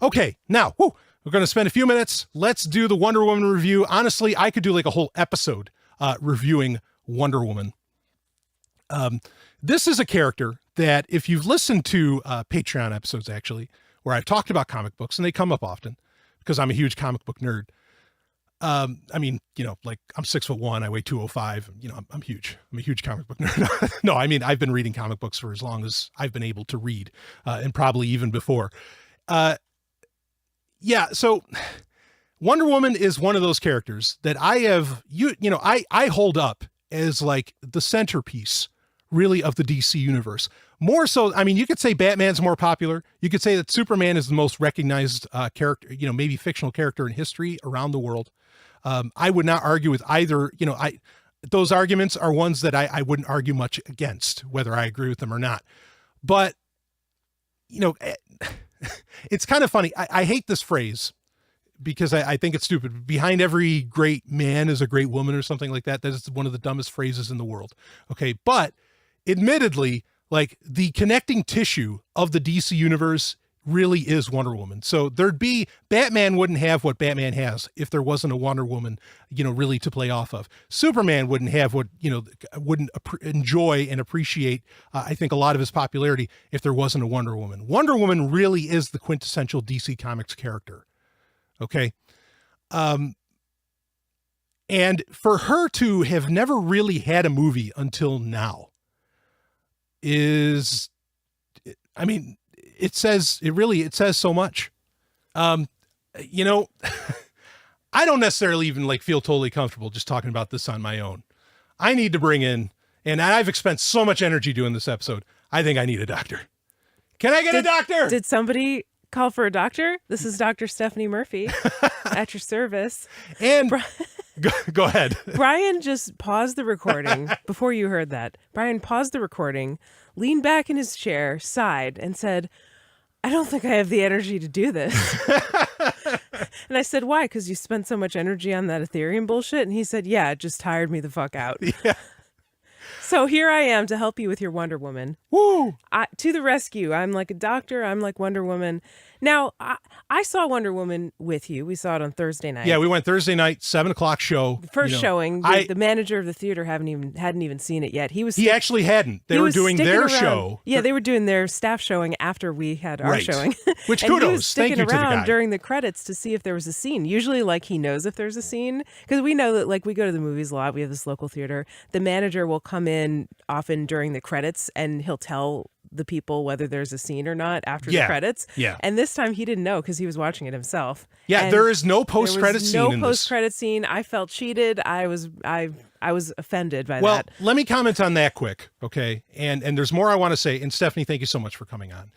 Okay, now, we're going to spend a few minutes. Let's do the Wonder Woman review. Honestly, I could do like a whole episode reviewing Wonder Woman. This is a character that if you've listened to Patreon episodes, actually, where I've talked about comic books, and they come up often because I'm a huge comic book nerd. I mean, you know, like I'm 6'1", I weigh 205. You know, I'm huge. I'm a huge comic book nerd. No, I mean, I've been reading comic books for as long as I've been able to read, and probably even before. Yeah. So Wonder Woman is one of those characters that I have, I hold up as like the centerpiece really of the DC universe. More so, I mean, you could say Batman's more popular. You could say that Superman is the most recognized character, maybe fictional character in history around the world. I would not argue with either, those arguments are ones that I wouldn't argue much against, whether I agree with them or not. But, it's kind of funny. I hate this phrase because I think it's stupid. Behind every great man is a great woman or something like that. That is one of the dumbest phrases in the world. Okay. But admittedly, like the connecting tissue of the DC universe really is Wonder Woman. So Batman wouldn't have what Batman has if there wasn't a Wonder Woman, really to play off of. Superman wouldn't have what, wouldn't enjoy and appreciate, I think, a lot of his popularity if there wasn't a Wonder Woman. Wonder Woman really is the quintessential DC Comics character. Okay. And for her to have never really had a movie until now is, I mean, it says so much. I don't necessarily even like feel totally comfortable just talking about this on my own. I need to bring in, and I've spent so much energy doing this episode. I think I need a doctor. Can I get a doctor? Did somebody call for a doctor? This is Dr. Stephanie Murphy at your service. And go ahead. Brian just paused the recording before you heard that. Brian paused the recording, leaned back in his chair, sighed, and said, I don't think I have the energy to do this. And I said, why? Because you spent so much energy on that Ethereum bullshit? And he said, yeah, it just tired me the fuck out. Yeah. So here I am to help you with your Wonder Woman. Woo! To the rescue. I'm like a doctor. I'm like Wonder Woman. Now, I saw Wonder Woman with you. We saw it on Thursday night. Yeah, we went Thursday night, 7:00 show. First showing. The manager of the theater hadn't even seen it yet. He actually hadn't. They were doing their show. Yeah, they were doing their staff showing after we had our showing. Which and kudos. He was sticking Thank you around to the guy. during the credits to see if there was a scene. Usually, like, he knows if there's a scene. Because we know that, like, we go to the movies a lot. We have this local theater. The manager will come in often during the credits and he'll tell the people whether there's a scene or not after the credits. Yeah. And this time he didn't know because he was watching it himself. Yeah, and there is no post-credit scene in this. No post-credit scene. I felt cheated. I was offended by that. Well, let me comment on that quick, okay? And there's more I want to say. And Stephanie, thank you so much for coming on.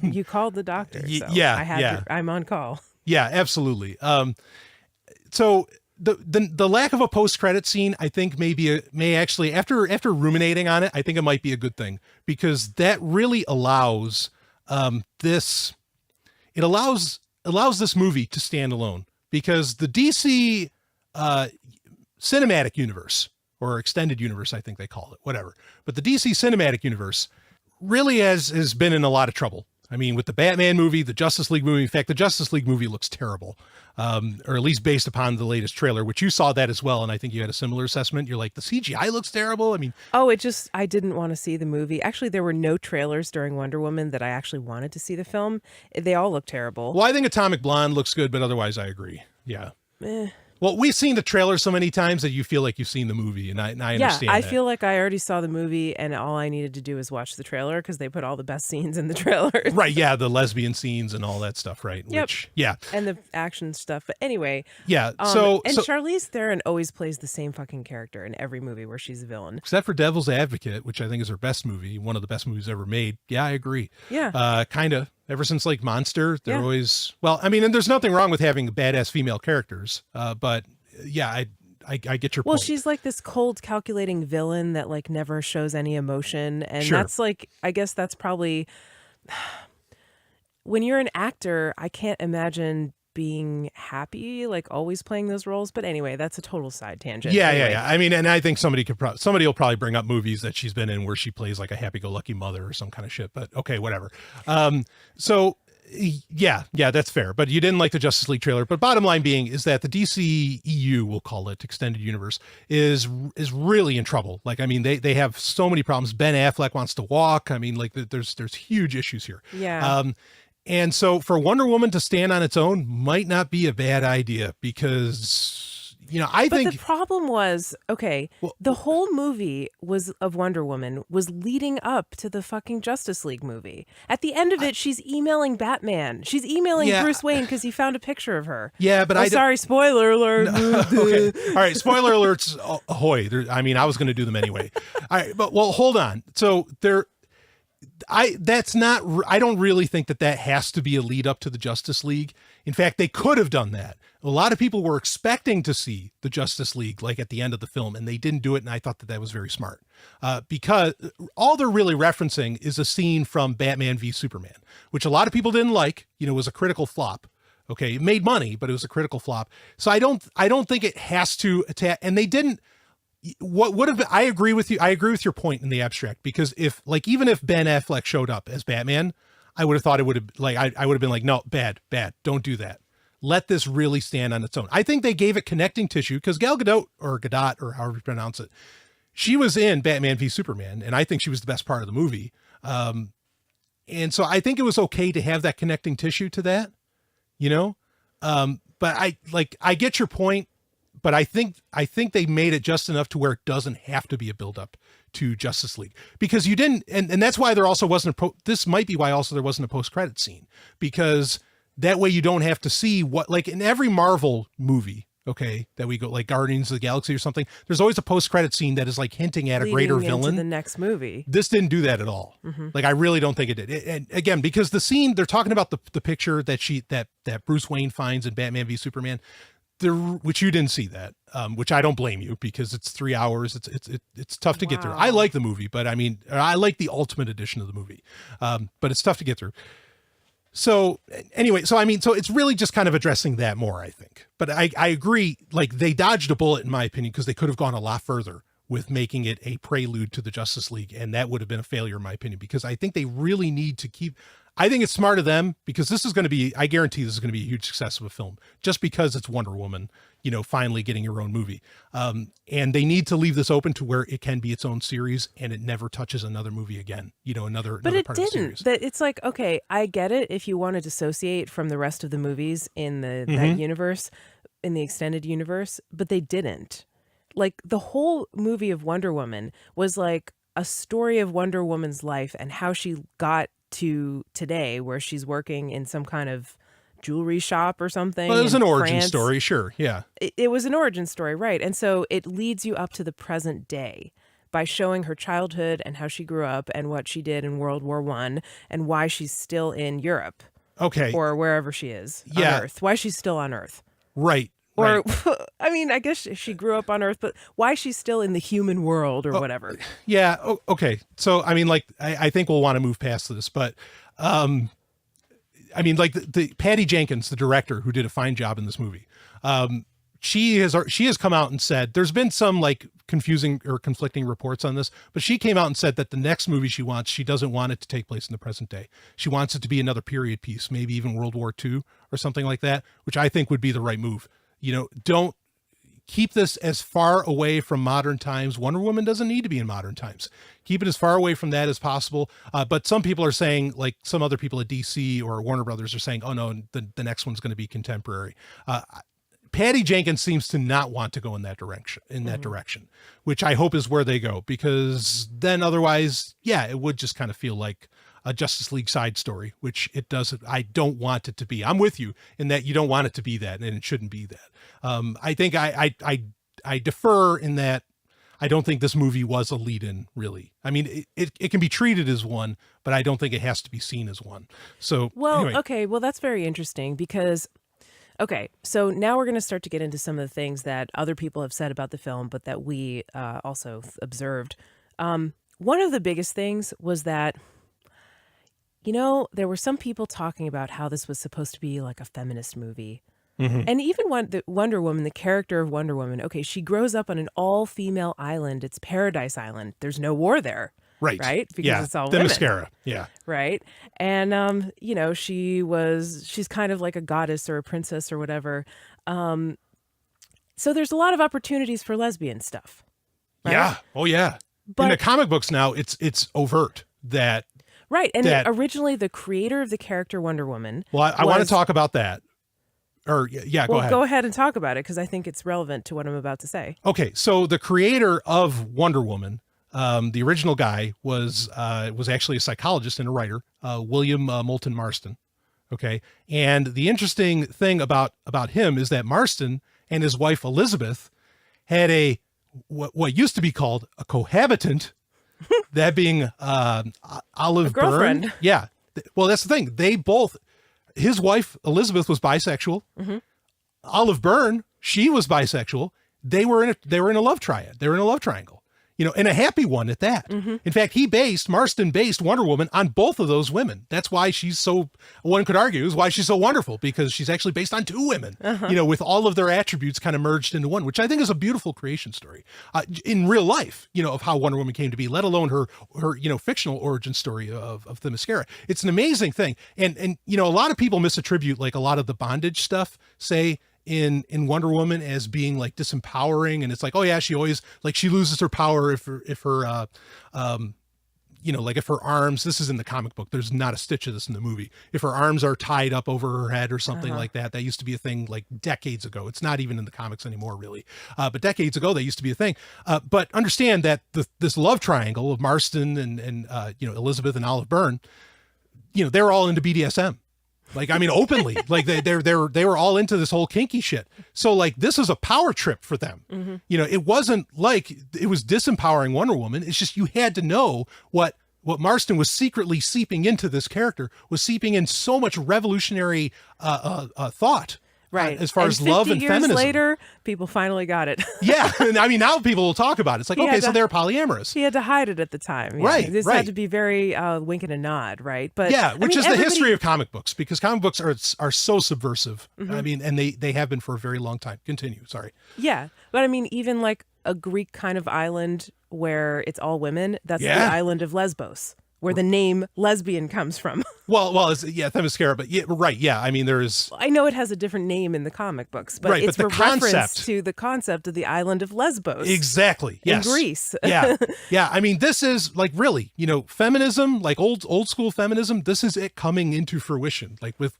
You called the doctor. So I'm on call. Yeah, absolutely. So the lack of a post-credit scene, I think may actually, after ruminating on it, I think it might be a good thing, because that really allows this movie to stand alone, because the DC cinematic universe, or extended universe, I think they call it, whatever. But the DC cinematic universe really has been in a lot of trouble. I mean, with the Batman movie, the Justice League movie. In fact, the Justice League movie looks terrible, or at least based upon the latest trailer, which you saw that as well. And I think you had a similar assessment. You're like, the CGI looks terrible. I mean, I didn't want to see the movie. Actually, there were no trailers during Wonder Woman that I actually wanted to see the film. They all look terrible. Well, I think Atomic Blonde looks good, but otherwise I agree. Yeah. Well, we've seen the trailer so many times that you feel like you've seen the movie, and I understand I that. feel like I already saw the movie, and all I needed to do is watch the trailer, because they put all the best scenes in the trailer. Right, yeah, the lesbian scenes and all that stuff, right? Yep. Yeah. And the action stuff. But anyway. Yeah, Charlize Theron always plays the same fucking character in every movie where she's a villain. Except for Devil's Advocate, which I think is her best movie, one of the best movies ever made. Yeah, I agree. Yeah. Kind of. Ever since, like, Monster, they're always... Well, I mean, and there's nothing wrong with having badass female characters, but... Yeah, I get your point. Well, she's like this cold, calculating villain that like never shows any emotion. And that's like, I guess that's probably, when you're an actor, I can't imagine being happy, like always playing those roles. But anyway, that's a total side tangent. Yeah. I mean, and I think somebody will probably bring up movies that she's been in where she plays like a happy-go-lucky mother or some kind of shit. But okay, whatever. So Yeah, that's fair. But you didn't like the Justice League trailer. But bottom line being is that the DC EU, we'll call it extended universe, is really in trouble. Like, I mean, they have so many problems. Ben Affleck wants to walk. I mean, like there's huge issues here. Yeah. And so for Wonder Woman to stand on its own might not be a bad idea because, I think the problem was, the whole movie of Wonder Woman was leading up to the fucking Justice League movie. At the end of it, she's emailing Batman. She's emailing Bruce Wayne because he found a picture of her. Yeah, but sorry, spoiler alert. Okay. All right, spoiler alerts ahoy. I was going to do them anyway. All right, but hold on. So I don't really think that has to be a lead up to the Justice League. In fact, they could have done that. A lot of people were expecting to see the Justice League like at the end of the film, and they didn't do it. And I thought that was very smart because all they're really referencing is a scene from Batman v Superman, which a lot of people didn't like, was a critical flop. Okay. It made money, but it was a critical flop. So I don't think it has to attack. And they didn't. What would have I agree with you. I agree with your point in the abstract, because even if Ben Affleck showed up as Batman, I would have thought it would have I would have been like, no, bad. Don't do that. Let this really stand on its own. I think they gave it connecting tissue because Gal Gadot or however you pronounce it, she was in Batman v Superman. And I think she was the best part of the movie. And so I think it was okay to have that connecting tissue to that, but I get your point. But I think they made it just enough to where it doesn't have to be a buildup to Justice League, because you didn't, and that's why there also wasn't this might be why also there wasn't a post-credit scene, because that way you don't have to see what, like in every Marvel movie, that we go like Guardians of the Galaxy or something, there's always a post-credit scene that is like hinting at a greater villain. The next movie. This didn't do that at all. Mm-hmm. Like, I really don't think it did. And again, because the scene they're talking about the picture that Bruce Wayne finds in Batman v Superman, which you didn't see that, which I don't blame you, because it's 3 hours. It's tough to get through. I like the movie, but I mean, I like the ultimate edition of the movie, but it's tough to get through. So anyway, so it's really just kind of addressing that more, I think. But I agree, like they dodged a bullet in my opinion, because they could have gone a lot further with making it a prelude to the Justice League, and that would have been a failure in my opinion, because I think they really need to keep. I think it's smart of them, because this is going to be, I guarantee this is going to be a huge success of a film, just because it's Wonder Woman, finally getting her own movie. And they need to leave this open to where it can be its own series and it never touches another movie again, another But it part of the didn't. series. It's like, okay, I get it if you want to dissociate from the rest of the movies in that universe, in the extended universe, but they didn't. Like, the whole movie of Wonder Woman was like a story of Wonder Woman's life and how she got to today, where she's working in some kind of jewelry shop or something. Well, it was an origin France. story, sure, yeah. It was an origin story, right? And so it leads you up to the present day by showing her childhood and how she grew up and what she did in World War I and why she's still in Europe. Okay. Or wherever she is on Earth. Why she's still on Earth. Right. Or, I mean, I guess she grew up on Earth, but why she's still in the human world or whatever. Yeah. Okay. So, I mean, like, I think we'll want to move past this, but, I mean, like the Patty Jenkins, the director who did a fine job in this movie. She has come out and said, there's been some like confusing or conflicting reports on this, but she came out and said that the next movie she doesn't want it to take place in the present day. She wants it to be another period piece, maybe even World War II or something like that, which I think would be the right move. Don't keep this as far away from modern times. Wonder Woman doesn't need to be in modern times. Keep it as far away from that as possible. But some people are saying, like some other people at DC or Warner Brothers are saying, oh no, the next one's going to be contemporary. Patty Jenkins seems to not want to go in that direction, which I hope is where they go, because then otherwise, it would just kind of feel like a Justice League side story, which it doesn't. I don't want it to be. I'm with you in that you don't want it to be that, and it shouldn't be that. I think I defer in that. I don't think this movie was a lead-in, really. I mean, it can be treated as one, but I don't think it has to be seen as one. So, anyway. Okay, well, that's very interesting because, okay, so now we're going to start to get into some of the things that other people have said about the film, but that we also observed. One of the biggest things was that, there were some people talking about how this was supposed to be like a feminist movie. Mm-hmm. And even Wonder Woman, the character of Wonder Woman, okay, she grows up on an all-female island. It's Paradise Island. There's no war there. Right? Because Yeah. it's all The women. mascara. Yeah. Right. And, you know, she's kind of like a goddess or a princess or whatever. So there's a lot of opportunities for lesbian stuff. Right? Yeah. Oh, yeah. But in the comic books now, it's overt that. right. And that, originally the creator of the character Wonder Woman. Well, I want to talk about that. Or yeah, go ahead. Go ahead and talk about it because I think it's relevant to what I'm about to say. Okay. So the creator of Wonder Woman, the original guy was actually a psychologist and a writer, William Moulton Marston. Okay. And the interesting thing about him is that Marston and his wife Elizabeth had what used to be called a cohabitant, that being Olive Byrne. Yeah. Well, that's the thing. His wife Elizabeth was bisexual. Mm-hmm. Olive Byrne, she was bisexual. They were in a love triad. They were in a love triangle. You know, and a happy one at that. Mm-hmm. In fact, Marston based Wonder Woman on both of those women. That's why one could argue, is why she's so wonderful, because she's actually based on two women, you know, with all of their attributes kind of merged into one, which I think is a beautiful creation story in real life, you know, of how Wonder Woman came to be, let alone her, you know, fictional origin story of the mascara. It's an amazing thing. And, you know, a lot of people misattribute like a lot of the bondage stuff, say, in Wonder Woman as being like disempowering, and it's like, oh yeah, she always like she loses her power if her you know, like if her arms, this is in the comic book, there's not a stitch of this in the movie, if her arms are tied up over her head or something like that used to be a thing like decades ago. It's not even in the comics anymore really, but decades ago that used to be a thing. But understand that this love triangle of Marston and you know, Elizabeth and Olive Byrne, you know, they're all into BDSM. Like, I mean, openly, like they were all into this whole kinky shit. So like, this is a power trip for them. Mm-hmm. You know, it wasn't like it was disempowering Wonder Woman. It's just, you had to know what Marston was secretly seeping into this character, was seeping in so much revolutionary thought. Right. As far as love and feminism. 50 years later, people finally got it. Yeah. And I mean, now people will talk about it. It's like, okay, so they're polyamorous. He had to hide it at the time. Yeah. Right. This had to be very wink and a nod, right? But yeah, which is the history of comic books, because comic books are so subversive. Mm-hmm. I mean, and they have been for a very long time. Continue. Sorry. Yeah. But I mean, even like a Greek kind of island where it's all women, that's the island of Lesbos, where the name lesbian comes from. Well, it's, yeah, Themyscira, but yeah, right, yeah. I mean, I know it has a different name in the comic books, but it's a reference to the concept of the island of Lesbos. Exactly. Yes. In Greece. Yeah. Yeah. I mean, this is like really, you know, feminism, like old school feminism. This is it coming into fruition, like with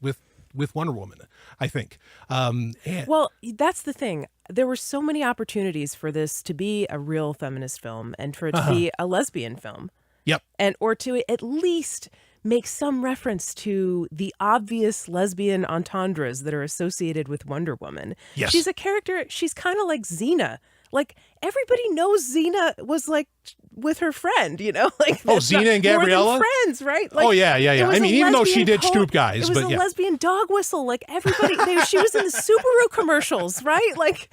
Wonder Woman, I think. Well, that's the thing. There were so many opportunities for this to be a real feminist film and for it to be a lesbian film. Yep. Or to at least make some reference to the obvious lesbian entendres that are associated with Wonder Woman. Yes. She's a character, she's kind of like Xena. Like, everybody knows Xena was like with her friend, you know? Like, Xena and Gabriella? More than friends, right? Like, yeah. I mean, even though she did stoop guys, it was a lesbian dog whistle. Like, everybody, she was in the Subaru commercials, right? Like,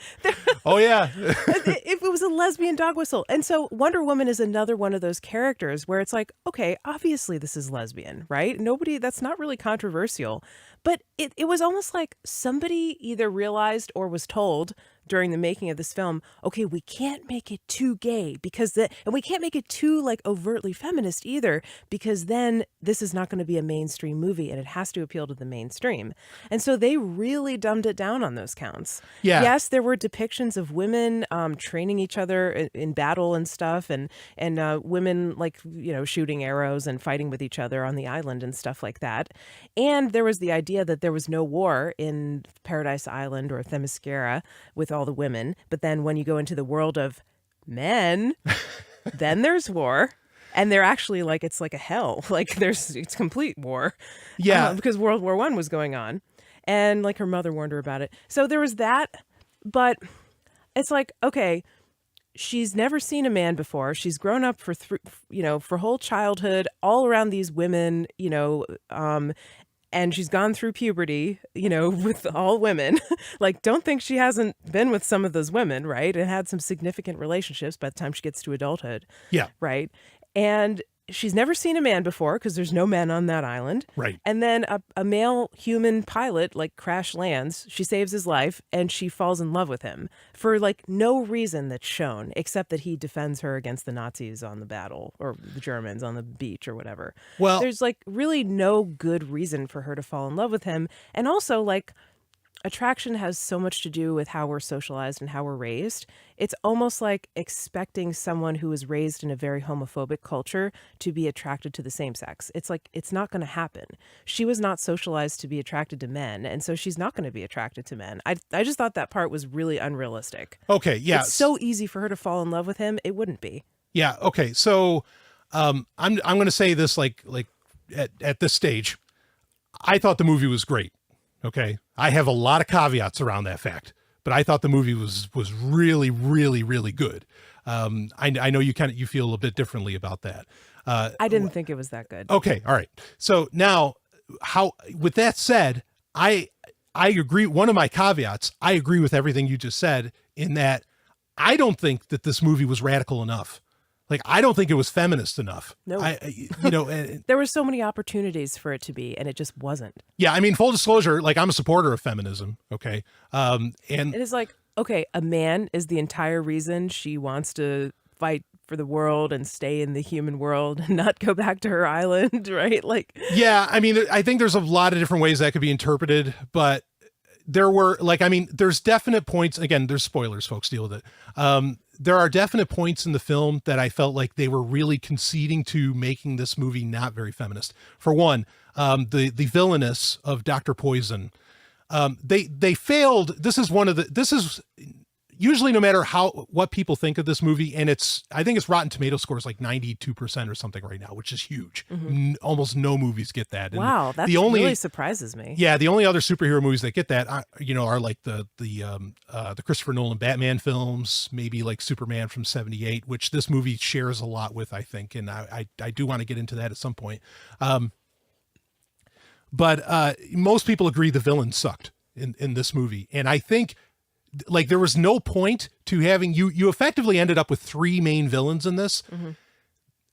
oh yeah. If it was a lesbian dog whistle. And so Wonder Woman is another one of those characters where it's like, okay, obviously this is lesbian, right? That's not really controversial. But it was almost like somebody either realized or was told during the making of this film, okay, we can't make it too gay and we can't make it too like overtly feminist either, because then this is not going to be a mainstream movie and it has to appeal to the mainstream. And so they really dumbed it down on those counts. Yeah. Yes, there were depictions of women training each other in battle and stuff, and women like, you know, shooting arrows and fighting with each other on the island and stuff like that. And there was the idea that there was no war in Paradise Island or Themyscira with all the women, but then when you go into the world of men, then there's war, and they're actually like, it's like a hell, like it's complete war, because World War I was going on, and like her mother warned her about it. So there was that, but it's like, okay, she's never seen a man before. She's grown up for whole childhood all around these women, you know, and she's gone through puberty, you know, with all women. Like, don't think she hasn't been with some of those women, right? And had some significant relationships by the time she gets to adulthood. Yeah. Right. And she's never seen a man before because there's no men on that island. Right. And then a male human pilot like crash lands. She saves his life and she falls in love with him for like no reason that's shown except that he defends her against the Nazis on the battle or the Germans on the beach or whatever. Well, there's like really no good reason for her to fall in love with him. And also like attraction has so much to do with how we're socialized and how we're raised. It's almost like expecting someone who was raised in a very homophobic culture to be attracted to the same sex. It's like, it's not going to happen. She was not socialized to be attracted to men, and so she's not going to be attracted to men. I just thought that part was really unrealistic. Okay, yeah. It's so easy for her to fall in love with him. It wouldn't be. Yeah, okay. So I'm going to say this like at this stage. I thought the movie was great. Okay. I have a lot of caveats around that fact, but I thought the movie was really, really, really good. I know you feel a bit differently about that. I didn't think it was that good. Okay. All right. So now with that said, I agree. One of my caveats, I agree with everything you just said in that I don't think that this movie was radical enough. Like, I don't think it was feminist enough. No. And there were so many opportunities for it to be, and it just wasn't. Yeah. I mean, full disclosure, like I'm a supporter of feminism. Okay. And it is like, okay, a man is the entire reason she wants to fight for the world and stay in the human world and not go back to her island, right? Like, yeah, I mean, I think there's a lot of different ways that could be interpreted, but there were there's definite points. Again, there's spoilers, folks, deal with it. There are definite points in the film that I felt like they were really conceding to making this movie not very feminist. For one, the villainess of Dr. Poison. They failed. This is usually, no matter what people think of this movie, and I think its Rotten Tomato score is like 92% or something right now, which is huge. Mm-hmm. Almost no movies get that. And wow, that really surprises me. Yeah, the only other superhero movies that get that, are like the Christopher Nolan Batman films, maybe like Superman from '78, which this movie shares a lot with, I think, and I do want to get into that at some point. But most people agree the villain sucked in this movie, and I think, like, there was no point to having you effectively ended up with three main villains in this. Mm-hmm.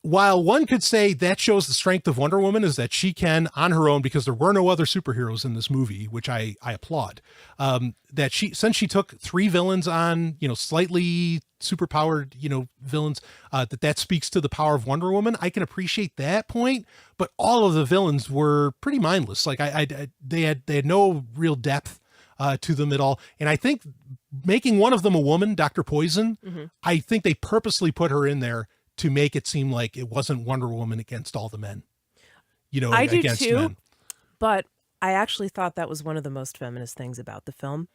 While one could say that shows the strength of Wonder Woman is that she can, on her own, because there were no other superheroes in this movie, which I applaud, that since she took three villains on, slightly superpowered, villains, that speaks to the power of Wonder Woman. I can appreciate that point, but all of the villains were pretty mindless. Like they had no real depth to them at all. And I think making one of them a woman, Dr. Poison, mm-hmm. I think they purposely put her in there to make it seem like it wasn't Wonder Woman against all the men, I do against too, men. But I actually thought that was one of the most feminist things about the film,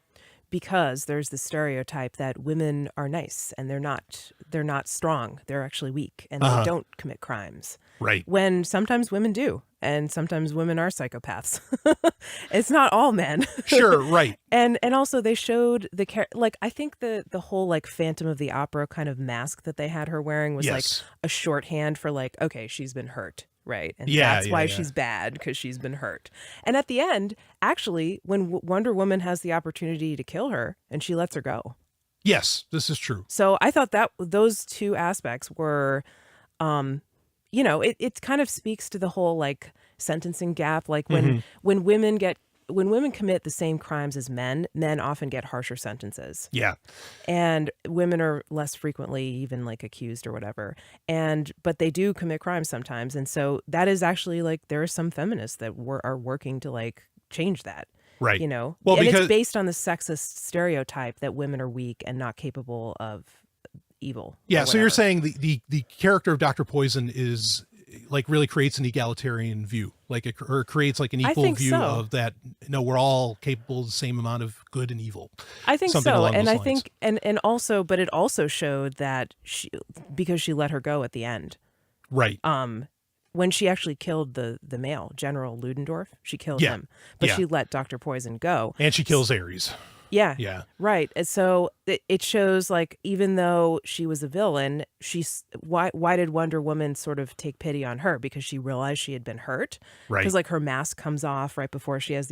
because there's the stereotype that women are nice and they're not strong. They're actually weak and they don't commit crimes. Right. When sometimes women do. And sometimes women are psychopaths. It's not all men. Sure, right. And also they showed I think the whole like Phantom of the Opera kind of mask that they had her wearing was like a shorthand for like, okay, she's been hurt, right? And that's why she's bad, because she's been hurt. And at the end, actually, when Wonder Woman has the opportunity to kill her, and she lets her go. Yes, this is true. So I thought that those two aspects were it kind of speaks to the whole like sentencing gap. Like when women commit the same crimes as men often get harsher sentences. Yeah. And women are less frequently even like accused or whatever. But they do commit crimes sometimes. And so that is actually like, there are some feminists that are working to like change that. Right. Well, and it's based on the sexist stereotype that women are weak and not capable of evil. Yeah, so you're saying the character of Dr. Poison is like really creates an egalitarian view, like or creates like an equal view of that. No, we're all capable of the same amount of good and evil. I think so, and I think and also, but it also showed that because she let her go at the end, right? When she actually killed the male, General Ludendorff, she killed him, but she let Dr. Poison go, and she kills Ares. Yeah. Right. And so it shows like, even though she was a villain, why did Wonder Woman sort of take pity on her? Because she realized she had been hurt. Right. Because like her mask comes off right before she has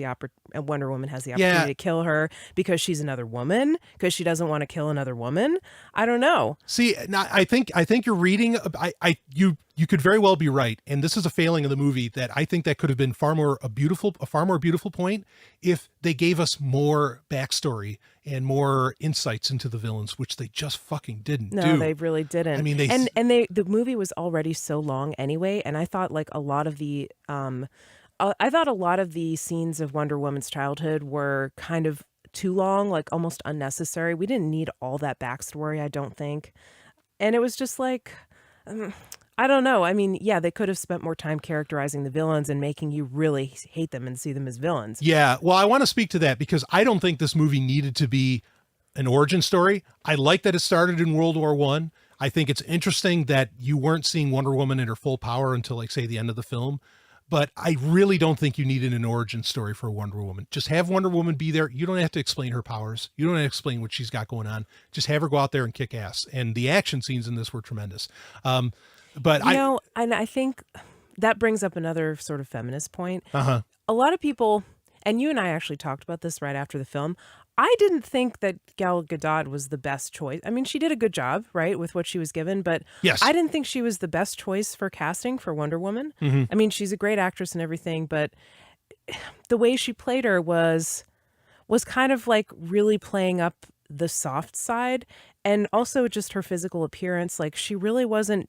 Wonder Woman has the opportunity to kill her, because she's another woman, because she doesn't want to kill another woman. I don't know. See, now I think you're reading. you could very well be right. And this is a failing of the movie that I think that could have been a far more beautiful point if they gave us more backstory and more insights into the villains, which they just fucking didn't do. No, they really didn't. I mean, the movie was already so long anyway. And I thought like a lot of the, scenes of Wonder Woman's childhood were kind of too long, like almost unnecessary. We didn't need all that backstory, I don't think. And it was just like, I don't know. I mean, yeah, they could have spent more time characterizing the villains and making you really hate them and see them as villains. Yeah, well, I want to speak to that because I don't think this movie needed to be an origin story. I like that it started in World War I. I think it's interesting that you weren't seeing Wonder Woman in her full power until, like, say, the end of the film. But I really don't think you needed an origin story for Wonder Woman. Just have Wonder Woman be there. You don't have to explain her powers. You don't have to explain what she's got going on. Just have her go out there and kick ass. And the action scenes in this were tremendous. But and I think that brings up another sort of feminist point. Uh-huh. A lot of people, and you and I actually talked about this right after the film, I didn't think that Gal Gadot was the best choice. I mean, she did a good job, right, with what she was given, but yes. I didn't think she was the best choice for casting for Wonder Woman. Mm-hmm. I mean, she's a great actress and everything, but the way she played her was kind of like really playing up the soft side, and also just her physical appearance. Like, she really wasn't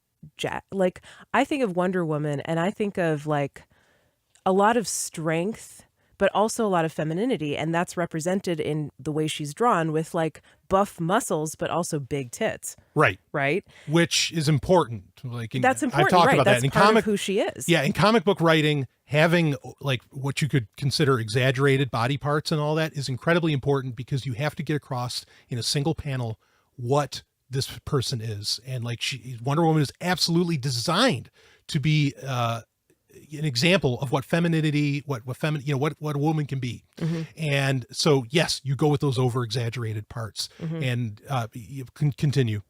like, I think of Wonder Woman and I think of like a lot of strength, but also a lot of femininity. And that's represented in the way she's drawn with like buff muscles, but also big tits. Right. Right. Which is important. Like, that's important. I've talked right. about That's that in part of who she is. Yeah. In comic book writing, having like what you could consider exaggerated body parts and all that is incredibly important because you have to get across in a single panel what this person is. And like, Wonder Woman is absolutely designed to be an example of what femininity, what a woman can be. Mm-hmm. And so, yes, you go with those over exaggerated parts. Mm-hmm. And you can continue.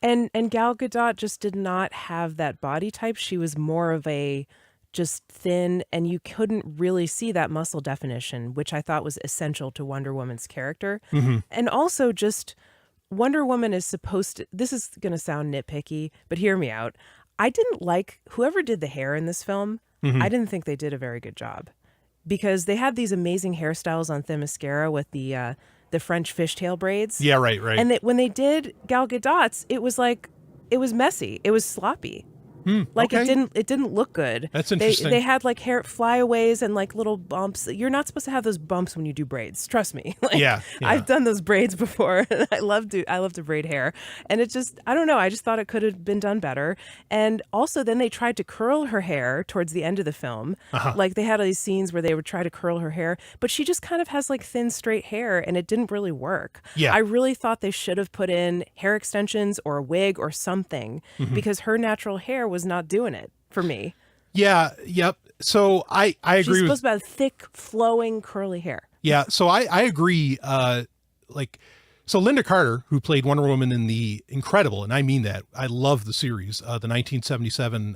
And Gal Gadot just did not have that body type. She was more of a just thin, and you couldn't really see that muscle definition, which I thought was essential to Wonder Woman's character. Mm-hmm. And also just Wonder Woman is supposed to, this is going to sound nitpicky, but hear me out. I didn't like whoever did the hair in this film. Mm-hmm. I didn't think they did a very good job because they had these amazing hairstyles on Themyscira with the French fishtail braids. Yeah, right. And when they did Gal Gadot's, it was like, it was messy. It was sloppy. Like, okay. It didn't look good. That's interesting. They had like hair flyaways and like little bumps. You're not supposed to have those bumps when you do braids. Trust me. Like, yeah. I've done those braids before. I love to braid hair, and it just, I don't know. I just thought it could have been done better. And also, then they tried to curl her hair towards the end of the film. Uh-huh. Like, they had all these scenes where they would try to curl her hair, but she just kind of has like thin, straight hair, and it didn't really work. Yeah. I really thought they should have put in hair extensions or a wig or something, because her natural hair was not doing it for me. Yeah. Yep. So I agree. She's supposed to have thick, flowing, curly hair. Yeah. So I agree. So Linda Carter, who played Wonder Woman in the incredible, and I mean that, I love the series, the 1977,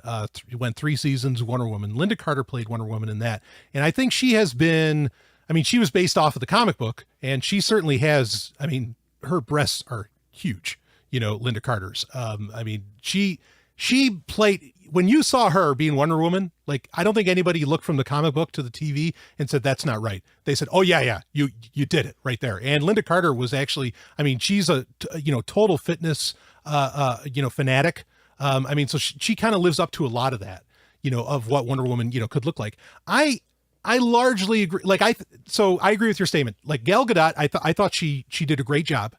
went 3 seasons, Wonder Woman. Linda Carter played Wonder Woman in that. And I think she has been, I mean, she was based off of the comic book, and she certainly has, I mean, her breasts are huge, Linda Carter's. I mean, she played, when you saw her being Wonder Woman, like, I don't think anybody looked from the comic book to the TV and said, that's not right. They said, oh yeah, you did it right there. And Linda Carter was actually, I mean, she's a, total fitness, fanatic. I mean, so she kind of lives up to a lot of that, of what Wonder Woman, could look like. I largely agree. Like, so I agree with your statement. Like, Gal Gadot, I thought she did a great job,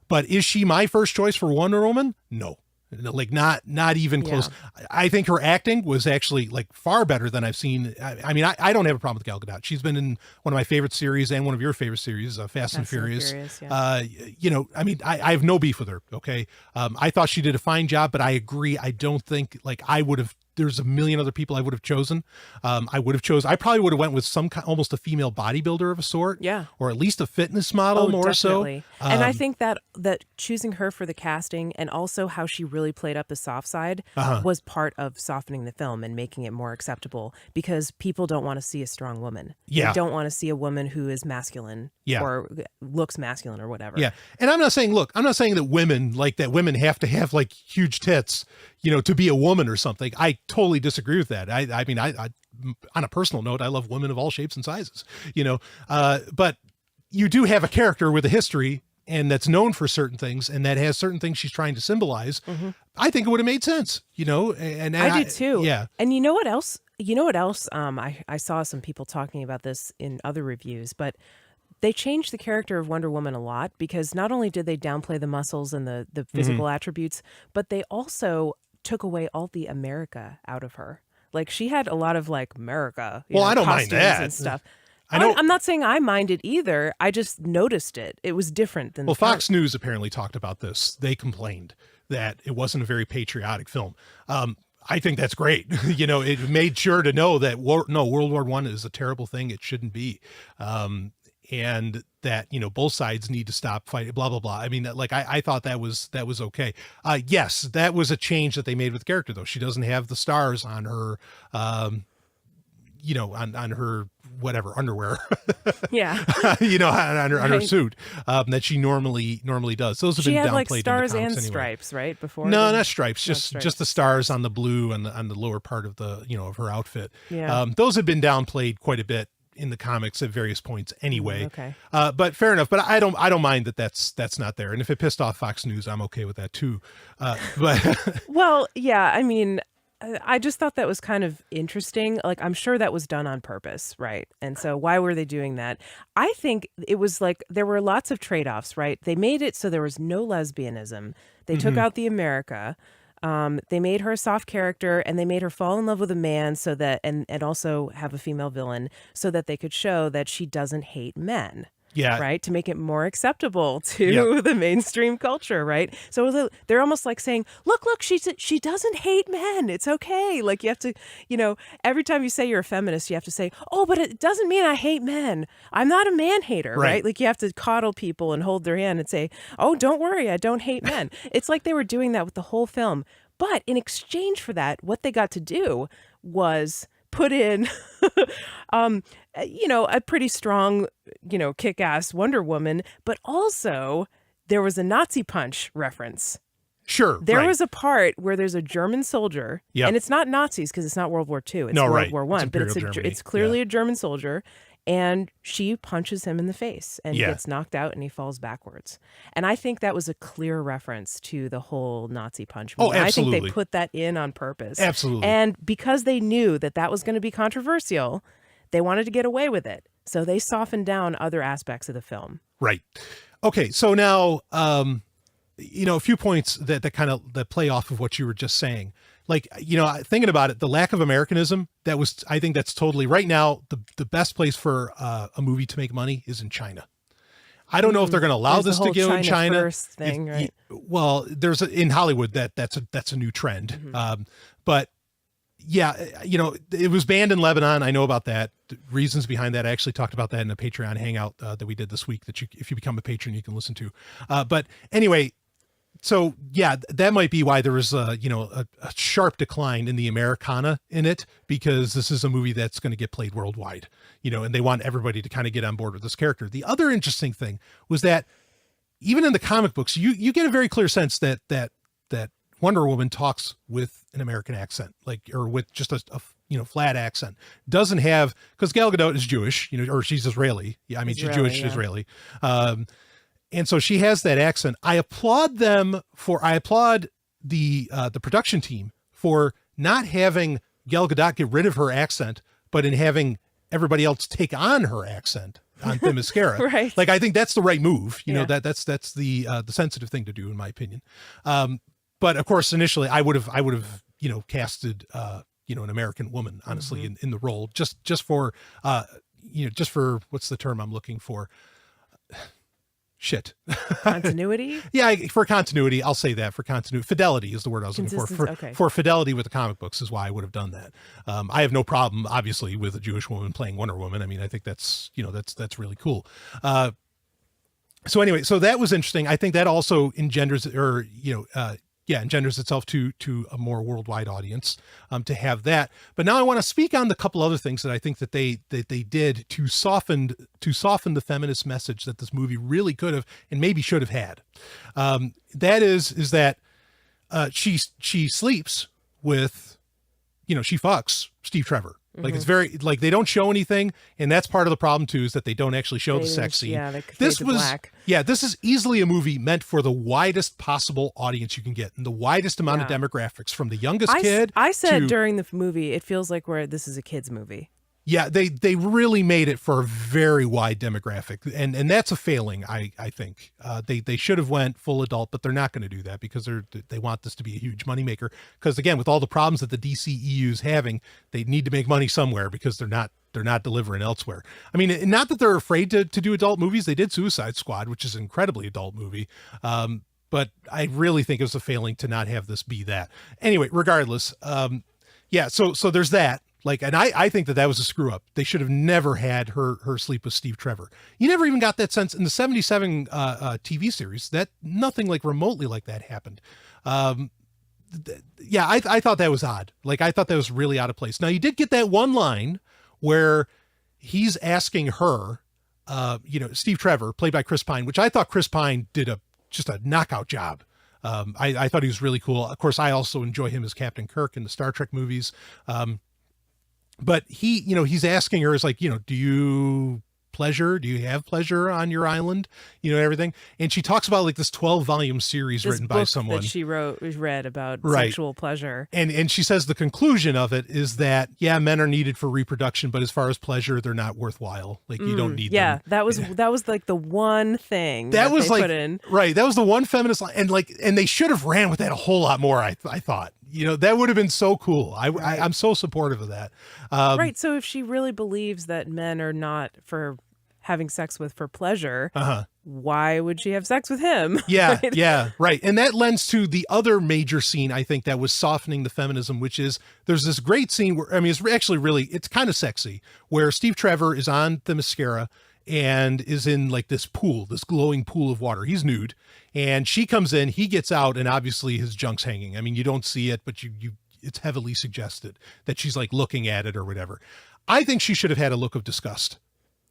but is she my first choice for Wonder Woman? No. Like, not even close. Yeah. I think her acting was actually like far better than I've seen. I mean, I don't have a problem with Gal Gadot. She's been in one of my favorite series and one of your favorite series, Fast and Furious. Yeah. I mean, I have no beef with her. Okay. I thought she did a fine job, but I agree. I don't think, like, there's a million other people I would have chosen. I probably would have went with some kind, almost a female bodybuilder of a sort. Yeah. Or at least a fitness model, more definitely. so. And I think that choosing her for the casting and also how she really played up the soft side was part of softening the film and making it more acceptable, because people don't want to see a strong woman. Yeah. They don't want to see a woman who is masculine. Yeah. Or looks masculine or whatever. Yeah. And I'm not saying that women have to have like huge tits, to be a woman or something. I totally disagree with that. I mean, I on a personal note, I love women of all shapes and sizes, but you do have a character with a history and that's known for certain things and that has certain things she's trying to symbolize. I think it would have made sense, and I do too. Yeah. And you know what else? I saw some people talking about this in other reviews, but they changed the character of Wonder Woman a lot because not only did they downplay the muscles and the physical attributes, but they also took away all the America out of her. Like she had a lot of like America, I don't mind that and stuff. I'm not saying I minded either. I just noticed it. It was different than. Well, Fox News apparently talked about this. They complained that it wasn't a very patriotic film. I think that's great. It made sure to know that World War I is a terrible thing. It shouldn't be. And that, both sides need to stop fighting, blah, blah, blah. I mean, like, I thought that was okay. Yes, that was a change that they made with the character, though. She doesn't have the stars on her, on her, whatever, underwear. Yeah. on her suit, that she normally does. Those have been downplayed like stars in the and comics stripes, right? Before no, not stripes, just the stars on the blue and on the lower part of the, of her outfit. Yeah. Those have been downplayed quite a bit in the comics at various points anyway. Okay. But fair enough. But I don't mind that's not there. And if it pissed off Fox News, I'm okay with that too. But well, yeah, I mean, I just thought that was kind of interesting. Like, I'm sure that was done on purpose, right? And so why were they doing that? I think it was like there were lots of trade-offs, right? They made it so there was no lesbianism. They took out the America. They made her a soft character and they made her fall in love with a man so that and also have a female villain so that they could show that she doesn't hate men. Yeah. Right. To make it more acceptable to the mainstream culture. Right. So they're almost like saying, look, she doesn't hate men. It's OK. Like you have to, every time you say you're a feminist, you have to say, oh, but it doesn't mean I hate men. I'm not a man hater. Right. Like you have to coddle people and hold their hand and say, oh, don't worry. I don't hate men. It's like they were doing that with the whole film. But in exchange for that, what they got to do was put in, a pretty strong, kick-ass Wonder Woman, but also there was a Nazi punch reference. Sure. There was a part where there's a German soldier, and it's not Nazis because it's not World War II, it's World War I, but it's clearly a German soldier, and she punches him in the face and gets knocked out and he falls backwards. And I think that was a clear reference to the whole Nazi punch movie. Oh, absolutely. I think they put that in on purpose. Absolutely. And because they knew that was going to be controversial, they wanted to get away with it. So they softened down other aspects of the film. Right. Okay. So now, a few points that play off of what you were just saying. Like, thinking about it, the lack of Americanism, I think that's totally right now. The best place for a movie to make money is in China. I don't know if they're going to allow this to go in China. First thing, right? Well, in Hollywood that's a new trend. But yeah, it was banned in Lebanon. I know about that. The reasons behind that. I actually talked about that in a Patreon hangout that we did this week that if you become a patron, you can listen to. But anyway, so yeah, that might be why there was a sharp decline in the Americana in it, because this is a movie that's going to get played worldwide, and they want everybody to kind of get on board with this character. The other interesting thing was that even in the comic books, you get a very clear sense that Wonder Woman talks with an American accent, or with just a flat accent. Doesn't have, because Gal Gadot is Jewish, or she's Israeli. Yeah, I mean, she's Jewish, Israeli. And so she has that accent. I applaud the production team for not having Gal Gadot get rid of her accent, but in having everybody else take on her accent on Themyscira. Right. Like, I think that's the right move. That's the sensitive thing to do, in my opinion. But of course, initially I would have casted an American woman, honestly, in the role, just for what's the term I'm looking for? Shit. Continuity? Yeah, for continuity, I'll say that. For continuity, fidelity is the word I was looking for. For fidelity with the comic books is why I would have done that. I have no problem, obviously, with a Jewish woman playing Wonder Woman. I mean, I think that's really cool. So anyway, so that was interesting. I think that also engenders itself to a more worldwide audience, to have that. But now I want to speak on the couple other things that I think that they did to soften the feminist message that this movie really could have and maybe should have had. That is that she sleeps with, she fucks Steve Trevor. Like it's very like they don't show anything, and that's part of the problem too, is that they don't actually show the sex scene. Yeah, this is easily a movie meant for the widest possible audience you can get, and the widest amount of demographics, from the youngest kid. I said during the movie, it feels like this is a kid's movie. Yeah, they really made it for a very wide demographic, and that's a failing. I think they should have went full adult, but they're not going to do that because they want this to be a huge moneymaker. Because again, with all the problems that the DCEU is having, they need to make money somewhere because they're not delivering elsewhere. I mean, not that they're afraid to do adult movies. They did Suicide Squad, which is an incredibly adult movie. But I really think it was a failing to not have this be that. Anyway, regardless, so there's that. Like, and I think that was a screw up. They should have never had her sleep with Steve Trevor. You never even got that sense in the 77 TV series that nothing like remotely like that happened. I thought that was odd. Like, I thought that was really out of place. Now, you did get that one line where he's asking her, Steve Trevor, played by Chris Pine, which I thought Chris Pine did just a knockout job. I thought he was really cool. Of course, I also enjoy him as Captain Kirk in the Star Trek movies. But he's asking her, is like, do you have pleasure on your island, everything. And she talks about like this 12-volume series written by someone that she read about sexual pleasure. And she says the conclusion of it is that, men are needed for reproduction, but as far as pleasure, they're not worthwhile. Like you don't need them. Yeah. That was like the one thing that was they put in. Right. That was the one feminist line. And they should have ran with that a whole lot more. I thought, that would have been so cool. I'm so supportive of that. Right. So if she really believes that men are not for having sex with for pleasure, why would she have sex with him? Yeah. Right? Yeah. Right. And that lends to the other major scene, I think, that was softening the feminism, which is there's this great scene where, it's actually it's kind of sexy, where Steve Trevor is on the mascara and is in like this glowing pool of water. He's nude, and she comes in, he gets out, and obviously his junk's hanging. I mean, you don't see it, but it's heavily suggested that she's like looking at it or whatever. I think she should have had a look of disgust.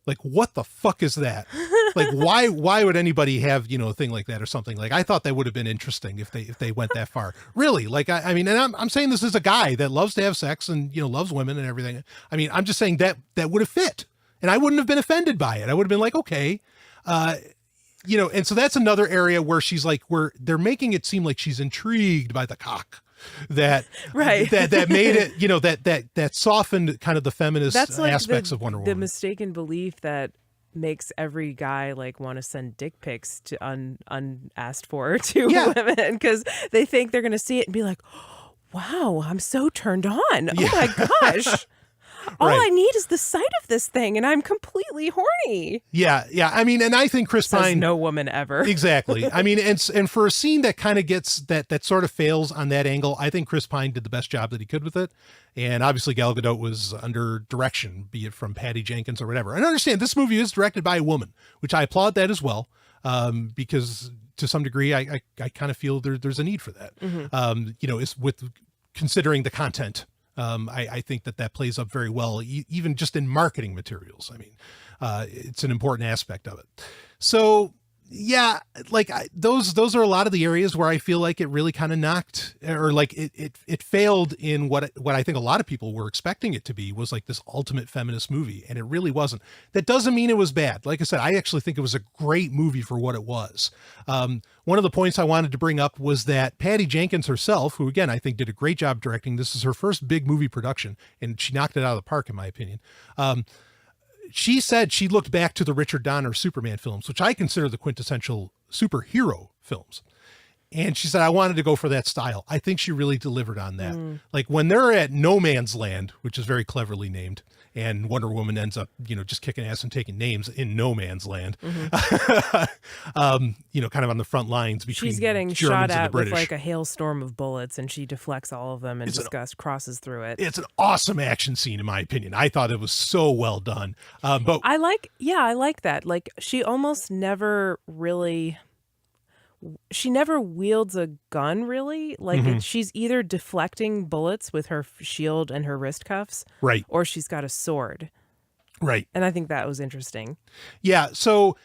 Like, what the fuck is that? Like, why would anybody have, a thing like that or something? Like, I thought that would have been interesting if they went that far. Really? Like, I mean, and I'm saying this as a guy that loves to have sex and, loves women and everything. I mean, I'm just saying that would have fit, and I wouldn't have been offended by it. I would have been like, okay. And so that's another area where she's like, where they're making it seem like she's intrigued by the cock. That right. that made it, that softened kind of the feminist aspects of Wonder Woman. The mistaken belief that makes every guy like want to send dick pics to unasked for to women because they think they're going to see it and be like, oh, wow, I'm so turned on. Oh my gosh. All I need is the sight of this thing, and I'm completely horny. Yeah. I mean, and I think Chris Pine, no woman ever. Exactly. I mean, and for a scene that kind of gets that sort of fails on that angle, I think Chris Pine did the best job that he could with it. And obviously Gal Gadot was under direction, be it from Patty Jenkins or whatever. And understand this movie is directed by a woman, which I applaud that as well, because to some degree, I kind of feel there's a need for that. It's with considering the content. I think that plays up very well, even just in marketing materials. I mean, it's an important aspect of it. So yeah, like those are a lot of the areas where I feel like it really kind of knocked, or like it failed in what I think a lot of people were expecting it to be, was like this ultimate feminist movie. And it really wasn't. That doesn't mean it was bad. Like I said, I actually think it was a great movie for what it was. One of the points I wanted to bring up was that Patty Jenkins herself, who again, I think did a great job directing, this is her first big movie production, and she knocked it out of the park, in my opinion. She said she looked back to the Richard Donner Superman films, which I consider the quintessential superhero films. And she said, I wanted to go for that style. I think she really delivered on that. Like when they're at No Man's Land, which is very cleverly named, and Wonder Woman ends up, just kicking ass and taking names in No Man's Land, kind of on the front lines between she's getting Germans shot and the at with British. like a hailstorm of bullets, and she deflects all of them and crosses through it. It's an awesome action scene, in my opinion. I thought it was so well done. But I like that. Like she almost never really... She never wields a gun, really. Like she's either deflecting bullets with her shield and her wrist cuffs, right, or she's got a sword, right. And I think that was interesting. Yeah. So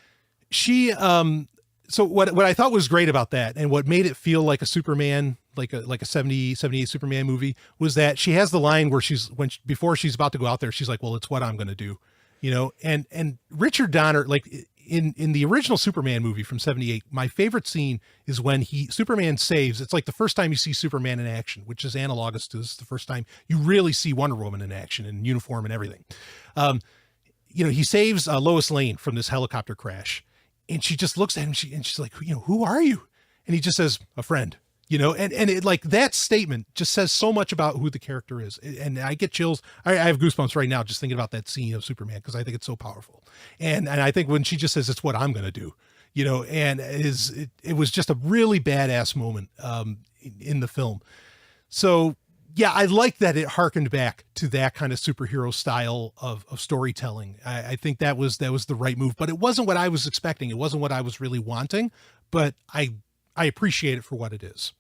she, so what I thought was great about that, and what made it feel like a Superman like a 78 Superman movie, was that she has the line where before she's about to go out there, she's like, well, it's what I'm going to do, and Richard Donner, like in the original Superman movie from 78, my favorite scene is when Superman saves, it's like the first time you see Superman in action, which is analogous to this is the first time you really see Wonder Woman in action in uniform and everything. He saves Lois Lane from this helicopter crash, and she just looks at him and she's like, who are you? And he just says, a friend. And it, like, that statement just says so much about who the character is. And I get chills. I have goosebumps right now just thinking about that scene of Superman, because I think it's so powerful. And I think when she just says, it's what I'm going to do, and it was just a really badass moment in the film. So yeah, I like that it harkened back to that kind of superhero style of storytelling. I think that was the right move, but it wasn't what I was expecting. It wasn't what I was really wanting, but I appreciate it for what it is.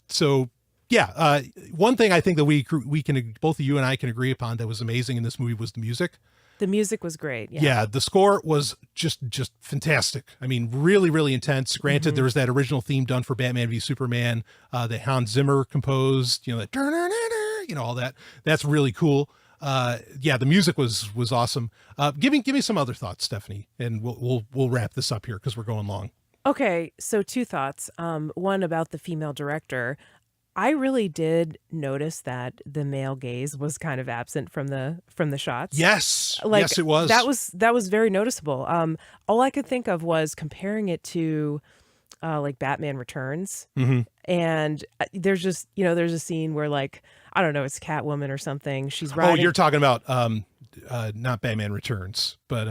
So yeah, one thing I think that we can, both of you and I can agree upon that was amazing in this movie was the music. The music was great. Yeah, the score was just fantastic. I mean, really, really intense. Granted, there was that original theme done for Batman v Superman that Hans Zimmer composed, that all that. That's really cool. Yeah, the music was awesome. Give me some other thoughts, Stephanie, and we'll wrap this up here because we're going long. Okay, so two thoughts. One about the female director. I really did notice that the male gaze was kind of absent from the shots. Yes, yes, it was. That was very noticeable. All I could think of was comparing it to like Batman Returns, and there's just there's a scene where, like, I don't know, it's Catwoman or something. She's riding. Oh, you're talking about not Batman Returns, but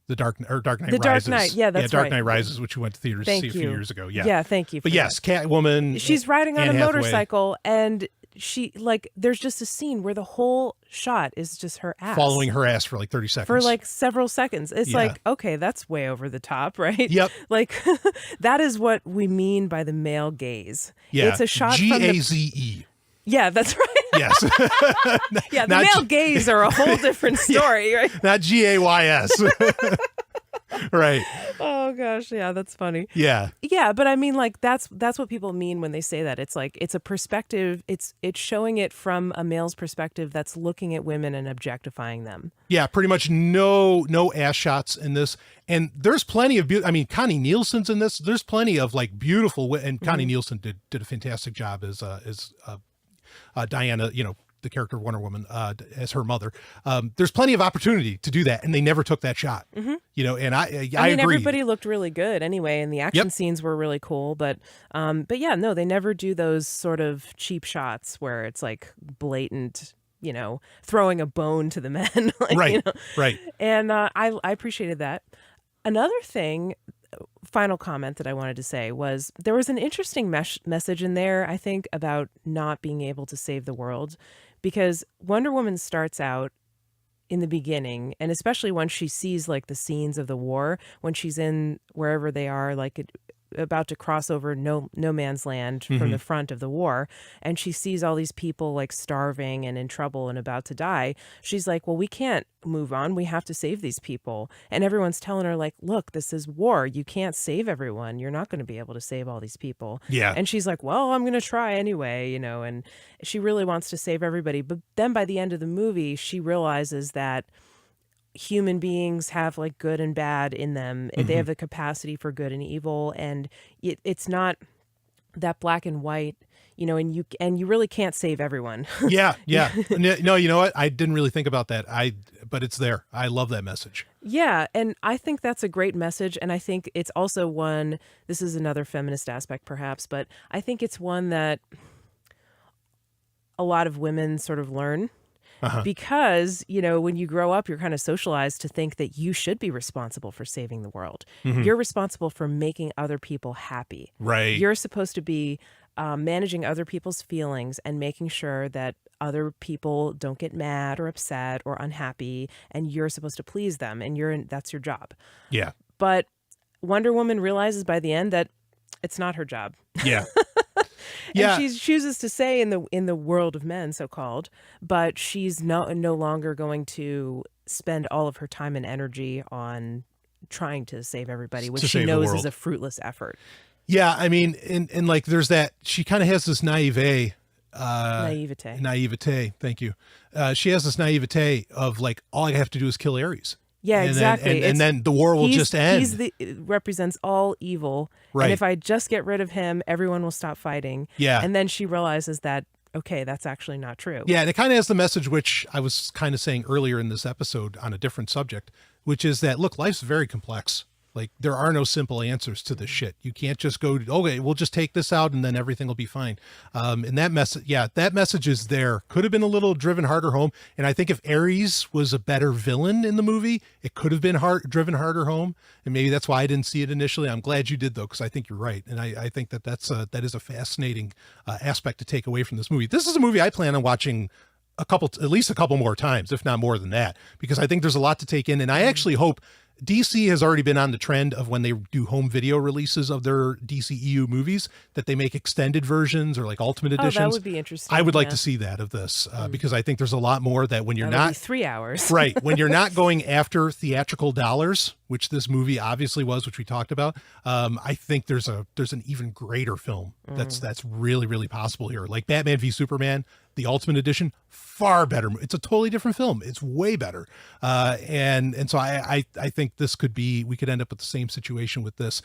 The Dark Knight Rises. The Dark Knight, yeah, that's Dark right. Knight Rises, which we went to theaters to see a few years ago. Yeah, thank you. But yes, Catwoman. She's riding on Anne a Hathaway. motorcycle, and she, like, there's just a scene where the whole shot is just her ass. Following her ass for like 30 seconds. For like several seconds. It's Yeah. like, okay, that's way over the top, right? Yep. Like, that is what we mean by the male gaze. Yeah. It's a shot from the... Gaze. Yeah, that's right. Yes. Yeah, the male gaze are a whole different story, right? Not Gays. Right. Oh gosh, yeah, that's funny. Yeah. Yeah, but I mean, like, that's what people mean when they say that. It's like, it's a perspective, it's showing it from a male's perspective that's looking at women and objectifying them. Yeah, pretty much no ass shots in this. And there's plenty of Connie Nielsen's in this. There's plenty of like beautiful, and Connie Nielsen did a fantastic job as Diana, the character of Wonder Woman, as her mother. There's plenty of opportunity to do that, and they never took that shot. And I mean, agree. Everybody looked really good anyway, and the action scenes were really cool. But yeah, no, they never do those sort of cheap shots where it's like blatant, throwing a bone to the men. Like, right. Right. And I appreciated that. Another thing, final comment that I wanted to say was there was an interesting message in there, I think, about not being able to save the world, because Wonder Woman starts out in the beginning, and especially when she sees like the scenes of the war, when she's in wherever they are, like about to cross over no man's land from the front of the war, and she sees all these people like starving and in trouble and about to die. She's like, well, we can't move on, we have to save these people. And everyone's telling her, like, look, this is war, you can't save everyone, you're not going to be able to save all these people. Yeah. And she's like, well, I'm going to try anyway, and she really wants to save everybody. But then by the end of the movie, she realizes that human beings have like good and bad in them. They have the capacity for good and evil, and it's not that black and white, and you really can't save everyone. Yeah. No, you know what? I didn't really think about that. But it's there. I love that message. Yeah, and I think that's a great message, and I think it's also one, this is another feminist aspect perhaps, but I think it's one that a lot of women sort of learn. Because, when you grow up, you're kind of socialized to think that you should be responsible for saving the world. You're responsible for making other people happy. Right. You're supposed to be managing other people's feelings and making sure that other people don't get mad or upset or unhappy, and you're supposed to please them, and that's your job. Yeah. But Wonder Woman realizes by the end that it's not her job. Yeah. And she chooses to say in the world of men, so-called, but she's no longer going to spend all of her time and energy on trying to save everybody, which she knows is a fruitless effort. Yeah, I mean, and like there's that, she kind of has this naivete. Naivete. Thank you. She has this naivete of like, all I have to do is kill Ares. Yeah, and exactly. And then the war will just end. He represents all evil. Right. And if I just get rid of him, everyone will stop fighting. Yeah. And then she realizes that, okay, that's actually not true. Yeah, and it kind of has the message, which I was kind of saying earlier in this episode on a different subject, which is that, look, life's very complex. Like, there are no simple answers to this shit. You can't just go, okay, we'll just take this out and then everything will be fine. And that message is there. Could have been a little driven harder home. And I think if Ares was a better villain in the movie, it could have been driven harder home. And maybe that's why I didn't see it initially. I'm glad you did, though, because I think you're right. And I think that that is a fascinating aspect to take away from this movie. This is a movie I plan on watching at least a couple more times, if not more than that, because I think there's a lot to take in. And I actually hope DC has already been on the trend of when they do home video releases of their DCEU movies, that they make extended versions or like ultimate editions. That would be interesting. I would like to see that of this because I think there's a lot more that when you're That'll not be 3 hours, right, when you're not going after theatrical dollars, which this movie obviously was, which we talked about. I think there's an even greater film that's really, really possible here. Like Batman v Superman, the Ultimate Edition, far better. It's a totally different film. It's way better. And so I think we could end up with the same situation with this.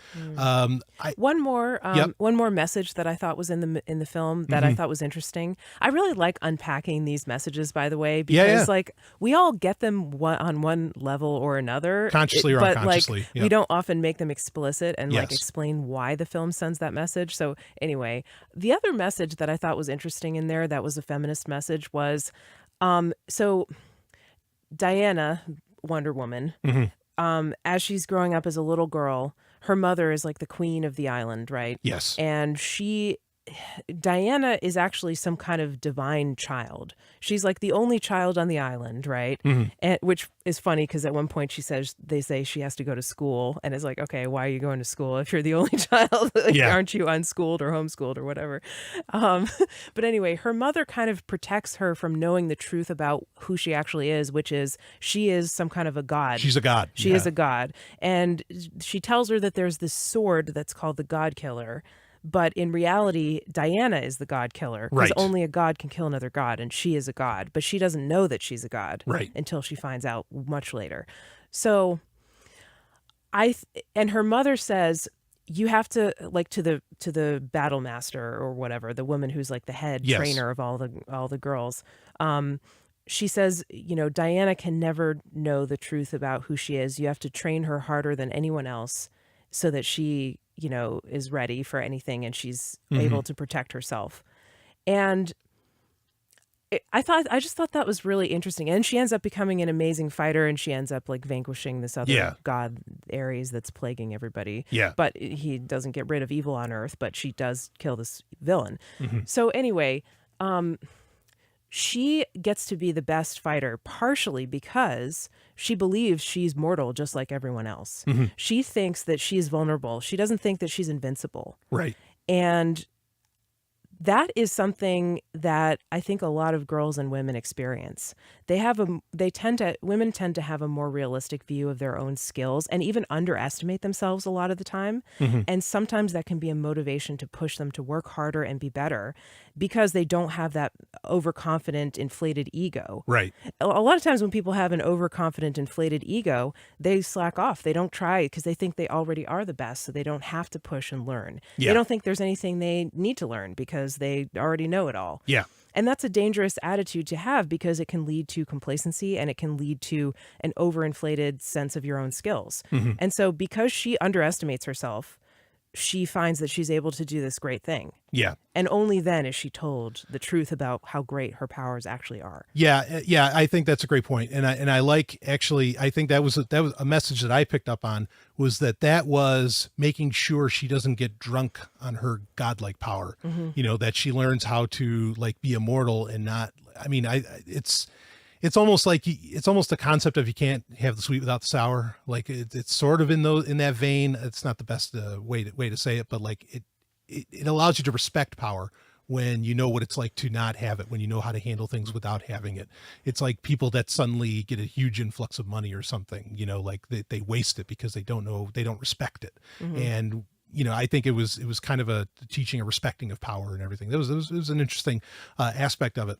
One more message that I thought was in the film that I thought was interesting. I really like unpacking these messages, by the way, because like we all get them on one level or another, consciously or unconsciously. Like, we don't often make them explicit and like explain why the film sends that message. So anyway, the other message that I thought was interesting in there that was a feminist message was, so Diana, Wonder Woman, as she's growing up as a little girl, her mother is like the queen of the island, right? Yes. And Diana is actually some kind of divine child. She's like the only child on the island, right? And which is funny because at one point they say she has to go to school, and it's like, okay, why are you going to school if you're the only child? Like, aren't you unschooled or homeschooled or whatever? But anyway, her mother kind of protects her from knowing the truth about who she actually is, which is she is some kind of a god. She's a god. She is a god. And she tells her that there's this sword that's called the God Killer. But in reality, Diana is the god killer, because only a god can kill another god, and she is a god. But she doesn't know that she's a god until she finds out much later. So and her mother says, you have to, like, to the battle master or whatever, the woman who's like the head trainer of all the girls. She says, Diana can never know the truth about who she is. You have to train her harder than anyone else so that she is ready for anything and she's able to protect herself. And I just thought that was really interesting. And she ends up becoming an amazing fighter, and she ends up like vanquishing this other god, Ares, that's plaguing everybody. Yeah. But he doesn't get rid of evil on Earth, but she does kill this villain. So anyway, she gets to be the best fighter partially because she believes she's mortal just like everyone else. She thinks that she's vulnerable. She doesn't think that she's invincible. Right. And that is something that I think a lot of girls and women experience. Women tend to have a more realistic view of their own skills and even underestimate themselves a lot of the time. And sometimes that can be a motivation to push them to work harder and be better because they don't have that overconfident, inflated ego. Right. A lot of times when people have an overconfident, inflated ego, they slack off. They don't try because they think they already are the best, so they don't have to push and learn. They don't think there's anything they need to learn because they already know it all. Yeah. And that's a dangerous attitude to have because it can lead to complacency and it can lead to an overinflated sense of your own skills. And so because she underestimates herself, she finds that she's able to do this great thing. Yeah. And only then is she told the truth about how great her powers actually are. Yeah. Yeah. I think that's a great point. And I like, actually, I think that was a message that I picked up on, was that was making sure she doesn't get drunk on her godlike power, that she learns how to like be immortal and not, it's almost like the concept of you can't have the sweet without the sour. Like it's sort of in that vein. It's not the best way to say it, but like it allows you to respect power when you know what it's like to not have it, when you know how to handle things without having it. It's like people that suddenly get a huge influx of money or something, like they waste it because they don't respect it. And I think it was kind of a teaching a respecting of power and everything. It was an interesting aspect of it.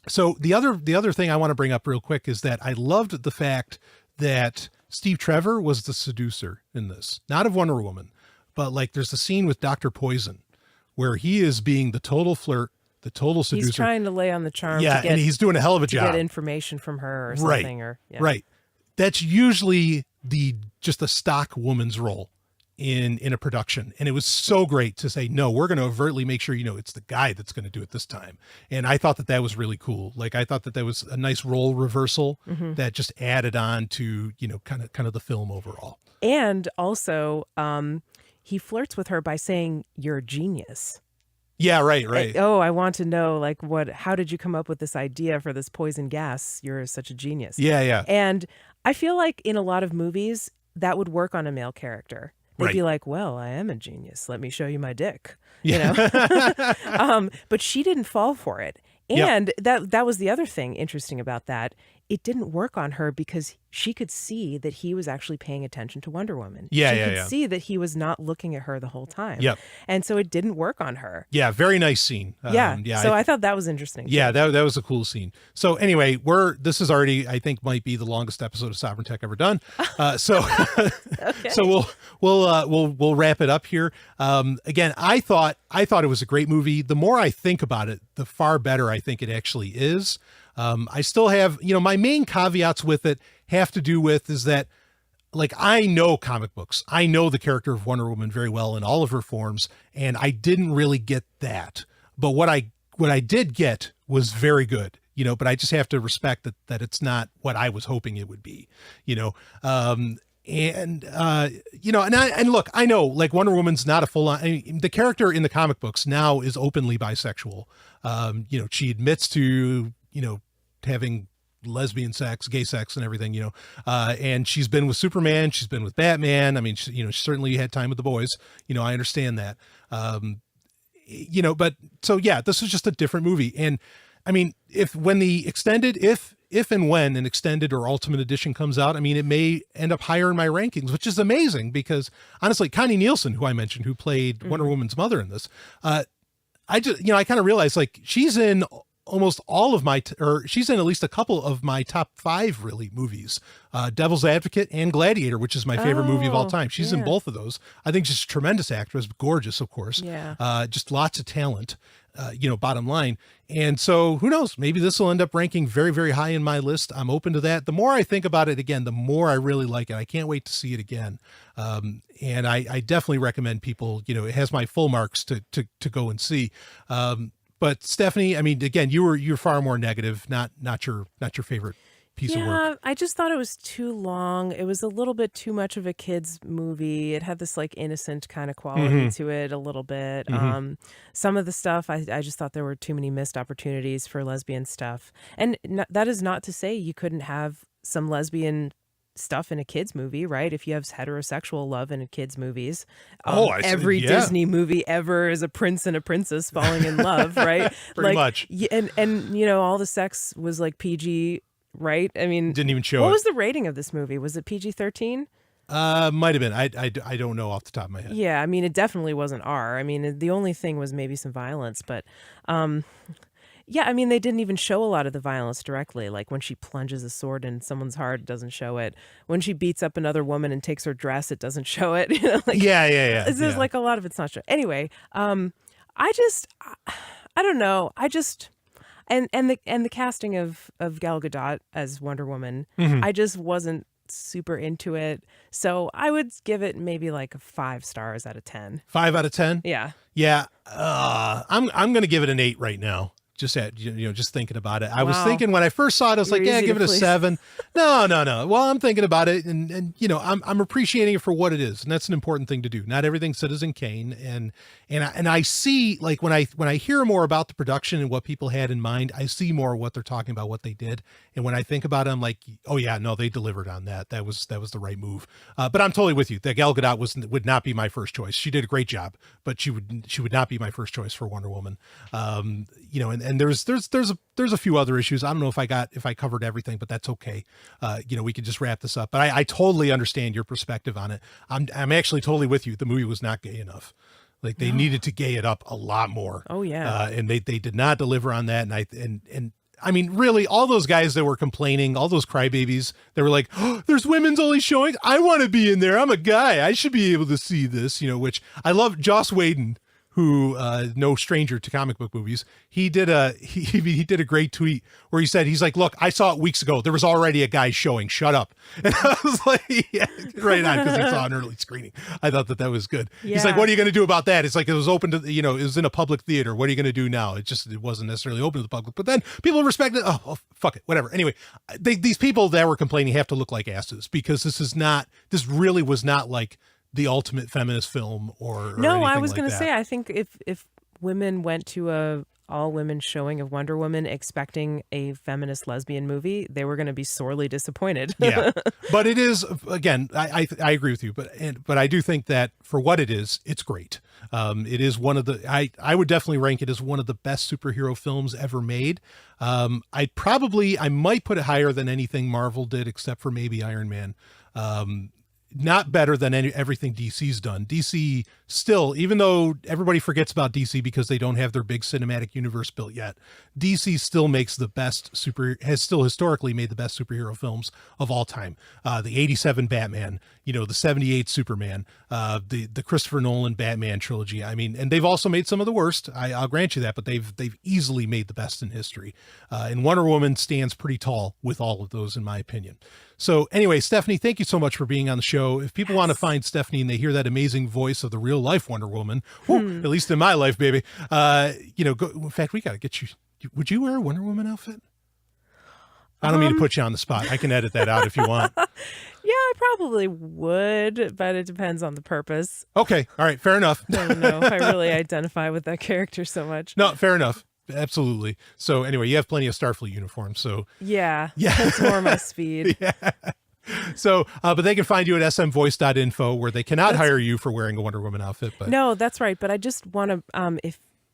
So the other thing I want to bring up real quick is that I loved the fact that Steve Trevor was the seducer in this, not of Wonder Woman, but like there's a scene with Dr. Poison where he is being the total flirt, the total seducer. He's trying to lay on the charm. Yeah, and he's doing a hell of a job. To get information from her or something. Right. That's usually just a stock woman's role in a production. And it was so great to say, no, we're going to overtly make sure, it's the guy that's going to do it this time. And I thought that was really cool. Like, I thought that was a nice role reversal that just added on to, kind of the film overall. And also, he flirts with her by saying, "You're a genius." Yeah, right. I want to know, how did you come up with this idea for this poison gas? You're such a genius. Yeah. And I feel like in a lot of movies, that would work on a male character. They'd be like, well, I am a genius. Let me show you my dick. But she didn't fall for it. And that was the other thing interesting about that. It didn't work on her because she could see that he was actually paying attention to Wonder Woman. She could see that he was not looking at her the whole time. Yep. And so it didn't work on her. Yeah, very nice scene. So I thought that was interesting. Yeah, that was a cool scene. So anyway, this is already, I think, might be the longest episode of Sovryn Tech ever done. So we'll wrap it up here. Again, I thought it was a great movie. The more I think about it, the far better I think it actually is. I still have, my main caveats with it have to do with is that, like, I know comic books. I know the character of Wonder Woman very well in all of her forms, and I didn't really get that. But what I did get was very good, but I just have to respect that it's not what I was hoping it would be, and look, I know, like, Wonder Woman's not a full-on, the character in the comic books now is openly bisexual. She admits to, having lesbian sex, gay sex and everything, and she's been with Superman. She's been with Batman. I mean, she certainly had time with the boys, I understand that. But so, yeah, this is just a different movie. And I mean, if and when an extended or ultimate edition comes out, I mean, it may end up higher in my rankings, which is amazing because honestly, Connie Nielsen, who I mentioned, who played Wonder Woman's mother in this, I kind of realized, like, she's in almost all of she's in at least a couple of my top 5 really movies, Devil's Advocate and Gladiator, which is my favorite movie of all time. She's in both of those. I think she's a tremendous actress, gorgeous, of course. Just lots of talent, bottom line. And so who knows, maybe this will end up ranking very, very high in my list. I'm open to that. The more I think about it again, the more I really like it. I can't wait to see it again. And I definitely recommend people, it has my full marks to go and see. But Stephanie, I mean, again, you're far more negative, not your favorite piece of work. Yeah, I just thought it was too long. It was a little bit too much of a kid's movie. It had this like innocent kind of quality to it a little bit. Some of the stuff, I just thought there were too many missed opportunities for lesbian stuff. And that is not to say you couldn't have some lesbian stuff in a kids movie, right? If you have heterosexual love in a kids movies, every Disney movie ever is a prince and a princess falling in love, right? Pretty much. And all the sex was like PG, right? I mean, didn't even show what it. was the rating of this movie? Was it PG-13? Might have been. I don't know off the top of my head. Yeah, I mean, it definitely wasn't R. I mean, the only thing was maybe some violence, but yeah, I mean, they didn't even show a lot of the violence directly. Like when she plunges a sword in someone's heart, it doesn't show it. When she beats up another woman and takes her dress, it doesn't show it. Yeah. There's like a lot of it's not shown. Anyway, I don't know. And the casting of Gal Gadot as Wonder Woman, I just wasn't super into it. So I would give it maybe like 5 stars out of 10. 5 out of 10? Yeah. Yeah. I'm going to give it an 8 right now. Just just thinking about it. I was thinking when I first saw it, I was like, yeah, give it a 7. No. Well, I'm thinking about it and I'm appreciating it for what it is. And that's an important thing to do. Not everything's Citizen Kane. And I see, like, when I hear more about the production and what people had in mind, I see more what they're talking about, what they did. And when I think about it, I'm like, oh yeah, no, they delivered on that. That was the right move. But I'm totally with you. That Gal Gadot would not be my first choice. She did a great job, but she would not be my first choice for Wonder Woman. and there's a few other issues. I don't know if I covered everything, but that's okay. We could just wrap this up. But I totally understand your perspective on it. I'm actually totally with you. The movie was not gay enough. Like they needed to gay it up a lot more. Oh yeah. And they did not deliver on that. And I mean, really, all those guys that were complaining, all those crybabies, they were like, oh, there's women's only showing. I want to be in there. I'm a guy. I should be able to see this, which I love. Joss Whedon, who no stranger to comic book movies, he did a great tweet where he's like, look, I saw it weeks ago. There was already a guy showing. Shut up. And I was like, yeah, right on, because I saw an early screening. I thought that was good. Yeah. He's like, what are you going to do about that? It's like it was open to, it was in a public theater. What are you going to do now? It wasn't necessarily open to the public. But then people respected it. Oh, fuck it, whatever. Anyway, these people that were complaining have to look like asses, because this really was not like the ultimate feminist film or no, I was like going to say, I think if women went to a all women showing of Wonder Woman expecting a feminist lesbian movie, they were going to be sorely disappointed. Yeah, but it is, again, I agree with you, but I do think that for what it is, it's great. It is one of the, I would definitely rank it as one of the best superhero films ever made. I might put it higher than anything Marvel did, except for maybe Iron Man. Not better than everything DC's done. DC still, even though everybody forgets about DC because they don't have their big cinematic universe built yet, DC still makes has still historically made the best superhero films of all time. The 87 Batman, the 78 Superman, the Christopher Nolan Batman trilogy. I mean, and they've also made some of the worst. I'll grant you that, but they've easily made the best in history. And Wonder Woman stands pretty tall with all of those, in my opinion. So anyway, Stephanie, thank you so much for being on the show. If people want to find Stephanie and they hear that amazing voice of the real life Wonder Woman, at least in my life, baby, in fact, we got to get you. Would you wear a Wonder Woman outfit? I don't mean to put you on the spot. I can edit that out if you want. Yeah, I probably would, but it depends on the purpose. Okay. All right. Fair enough. I don't know if I really identify with that character so much. No, fair enough. Absolutely. So anyway, you have plenty of Starfleet uniforms. So yeah, that's more my speed. Yeah. So, but they can find you at smvoice.info, where they cannot hire you for wearing a Wonder Woman outfit. But no, that's right. But I just want to,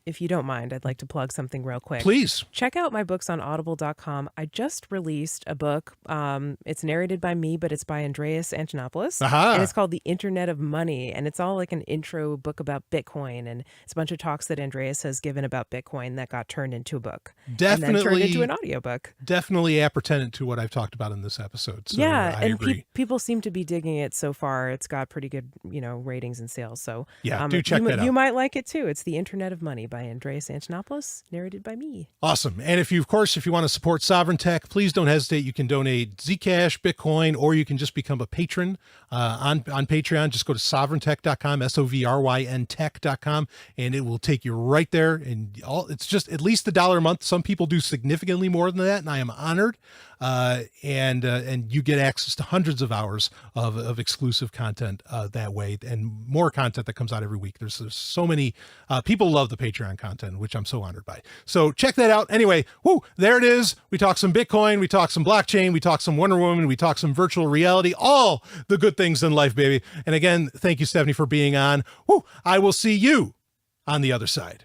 if you don't mind, I'd like to plug something real quick. Please. Check out my books on audible.com. I just released a book. It's narrated by me, but it's by Andreas Antonopoulos. And it's called The Internet of Money. And it's all like an intro book about Bitcoin. And it's a bunch of talks that Andreas has given about Bitcoin that got turned into a book. Definitely. And then turned into an audiobook. Definitely appertinent to what I've talked about in this episode. So yeah. I agree. People seem to be digging it so far. It's got pretty good, ratings and sales. So yeah, do check that out. You might like it too. It's The Internet of Money by Andreas Antonopoulos, narrated by me. Awesome. And if you want to support Sovryn Tech, please don't hesitate. You can donate Zcash, Bitcoin, or you can just become a patron on Patreon. Just go to sovryntech.com, SOVRYN tech.com, and it will take you right there. And it's just at least $1 a month. Some people do significantly more than that, and I am honored. And you get access to hundreds of hours of exclusive content that way, and more content that comes out every week. There's so many people love the Patreon content, which I'm so honored by. So check that out. Anyway, there it is. We talk some Bitcoin, we talk some blockchain, we talk some Wonder Woman, we talk some virtual reality, all the good things in life, baby. And again, thank you, Stephanie, for being on. I will see you on the other side.